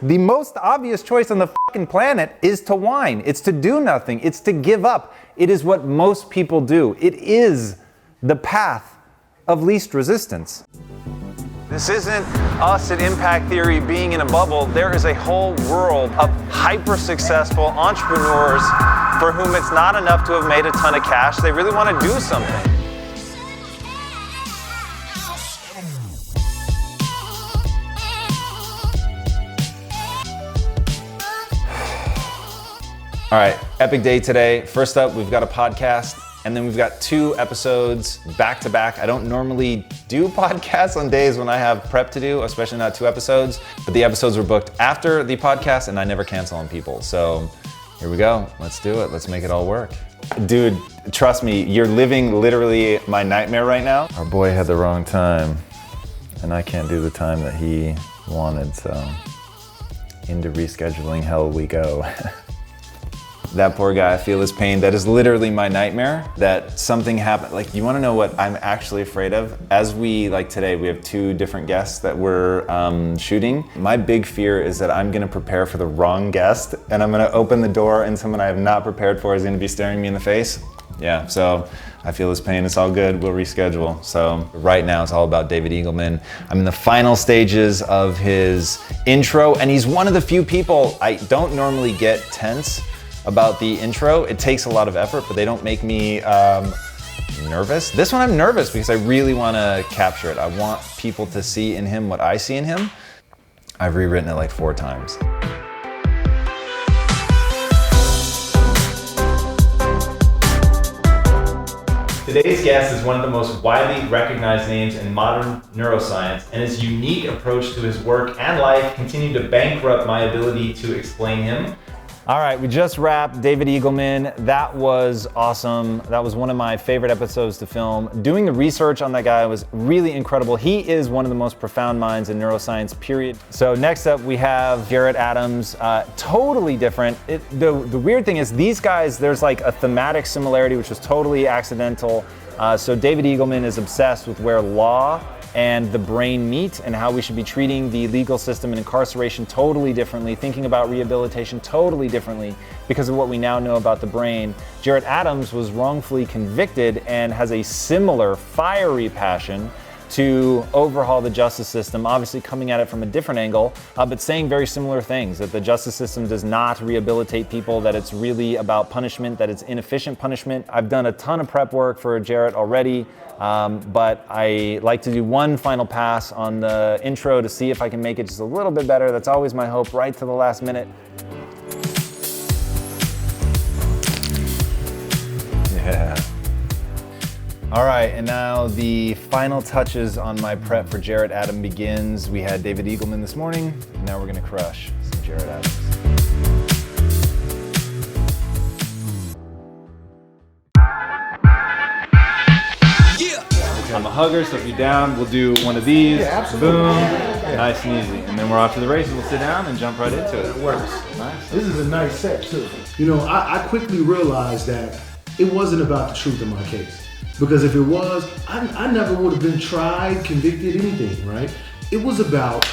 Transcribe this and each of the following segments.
The most obvious choice on the fucking planet is to whine. It's to do nothing. It's to give up. It is what most people do. It is the path of least resistance. This isn't us at Impact Theory being in a bubble. There is a whole world of hyper-successful entrepreneurs for whom it's not enough to have made a ton of cash. They really want to do something. All right, epic day today. First up, we've got a podcast, and then we've got 2 episodes back to back. I don't normally do podcasts on days when I have prep to do, especially not 2 episodes, but the episodes were booked after the podcast, and I never cancel on people. So here we go. Let's do it. Let's make it all work. Dude, trust me, you're living literally my nightmare right now. Our boy had the wrong time, and I can't do the time that he wanted, so into rescheduling hell we go. That poor guy, I feel his pain. That is literally my nightmare, that something happened. Like, you wanna know what I'm actually afraid of? As today, we have 2 different guests that we're shooting. My big fear is that I'm gonna prepare for the wrong guest, and I'm gonna open the door and someone I have not prepared for is gonna be staring me in the face. Yeah, so I feel his pain. It's all good, we'll reschedule. So right now it's all about David Eagleman. I'm in the final stages of his intro, and he's one of the few people, I don't normally get tense about the intro. It takes a lot of effort, but they don't make me nervous. This one I'm nervous because I really want to capture it. I want people to see in him what I see in him. I've rewritten it like 4 times. Today's guest is one of the most widely recognized names in modern neuroscience, and his unique approach to his work and life continue to bankrupt my ability to explain him. All right, we just wrapped David Eagleman. That was awesome. That was one of my favorite episodes to film. Doing the research on that guy was really incredible. He is one of the most profound minds in neuroscience, period. So next up, we have Jarrett Adams. Totally different. The weird thing is these guys, there's like a thematic similarity, which was totally accidental. So David Eagleman is obsessed with where law and the brain meet, and how we should be treating the legal system and incarceration totally differently, thinking about rehabilitation totally differently because of what we now know about the brain. Jarrett Adams was wrongfully convicted and has a similar fiery passion to overhaul the justice system, obviously coming at it from a different angle, but saying very similar things, that the justice system does not rehabilitate people, that it's really about punishment, that it's inefficient punishment. I've done a ton of prep work for Jarrett already, but I like to do one final pass on the intro to see if I can make it just a little bit better. That's always my hope, right to the last minute. Yeah. All right, and now the final touches on my prep for Jarrett Adams begins. We had David Eagleman this morning, and now we're gonna crush some Jarrett Adams. I'm a hugger, so if you're down, we'll do one of these. Yeah, absolutely. Boom, nice and easy. And then we're off to the races. We'll sit down and jump right into it. It works. Nice. This is a nice set too. You know, I quickly realized that it wasn't about the truth of my case. Because if it was, I never would have been tried, convicted, anything, right? It was about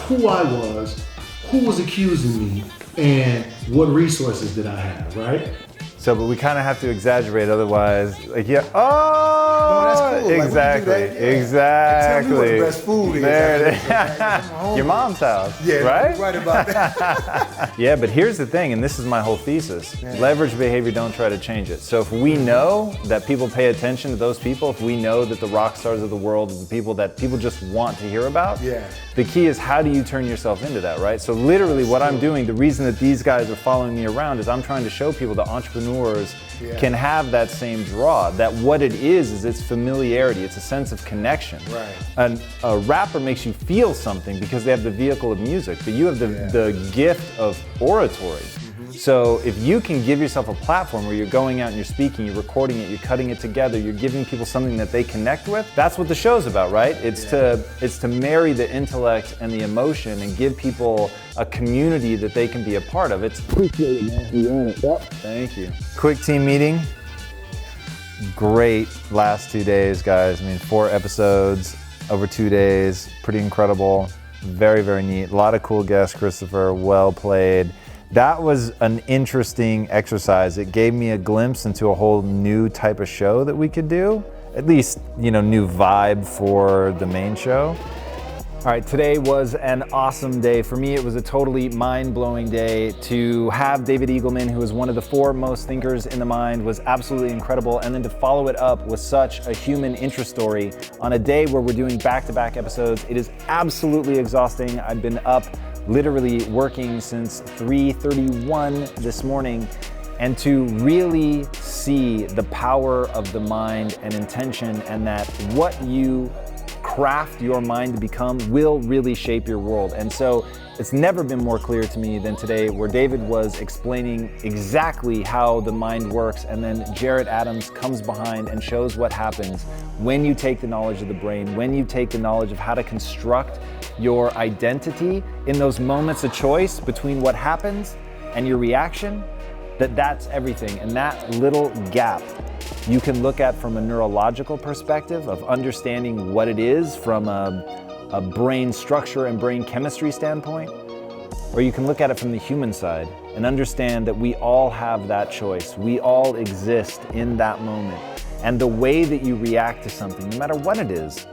who I was, who was accusing me, and what resources did I have, right? So, but we kind of have to exaggerate, otherwise, like, yeah, oh, no, that's cool. Exactly, like, yeah. Exactly. Tell me what the best food is. There it is. Your mom's house, yeah, right? Right about that. Yeah, but here's the thing, and this is my whole thesis. Yeah. Leverage behavior, don't try to change it. So if we know that people pay attention to those people, if we know that the rock stars of the world are the people that people just want to hear about, yeah. The key is how do you turn yourself into that, right? So literally what I'm doing, the reason that these guys are following me around is I'm trying to show people that entrepreneurs can have that same draw, that what it is it's familiarity, it's a sense of connection. Right. And a rapper makes you feel something because they have the vehicle of music, but you have the gift of oratory. So if you can give yourself a platform where you're going out and you're speaking, you're recording it, you're cutting it together, you're giving people something that they connect with, that's what the show's about, right? It's to marry the intellect and the emotion and give people a community that they can be a part of. It's appreciate it, man. You earn it. Yep. Thank you. Quick team meeting. Great last 2 days, guys. I mean, 4 episodes over 2 days, pretty incredible. Very, very neat. A lot of cool guests, Christopher. Well played. That was an interesting exercise. It gave me a glimpse into a whole new type of show that we could do. At least, new vibe for the main show. All right, today was an awesome day. For me, it was a totally mind-blowing day. To have David Eagleman, who is one of the foremost thinkers in the mind, was absolutely incredible. And then to follow it up with such a human interest story on a day where we're doing back-to-back episodes, it is absolutely exhausting. I've been up literally working since 3:31 this morning. And to really see the power of the mind and intention, and that what you craft your mind to become will really shape your world. And so it's never been more clear to me than today, where David was explaining exactly how the mind works, and then Jarrett Adams comes behind and shows what happens when you take the knowledge of the brain, when you take the knowledge of how to construct your identity in those moments of choice between what happens and your reaction. That's everything. And that little gap you can look at from a neurological perspective of understanding what it is from a brain structure and brain chemistry standpoint, or you can look at it from the human side and understand that we all have that choice. We all exist in that moment. And the way that you react to something, no matter what it is,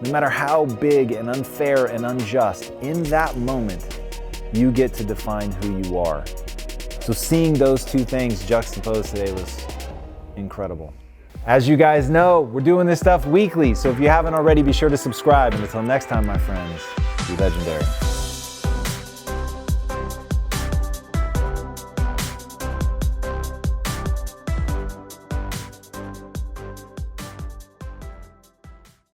no matter how big and unfair and unjust, in that moment, you get to define who you are. So seeing those two things juxtaposed today was incredible. As you guys know, we're doing this stuff weekly, so if you haven't already, be sure to subscribe. And until next time, my friends, be legendary.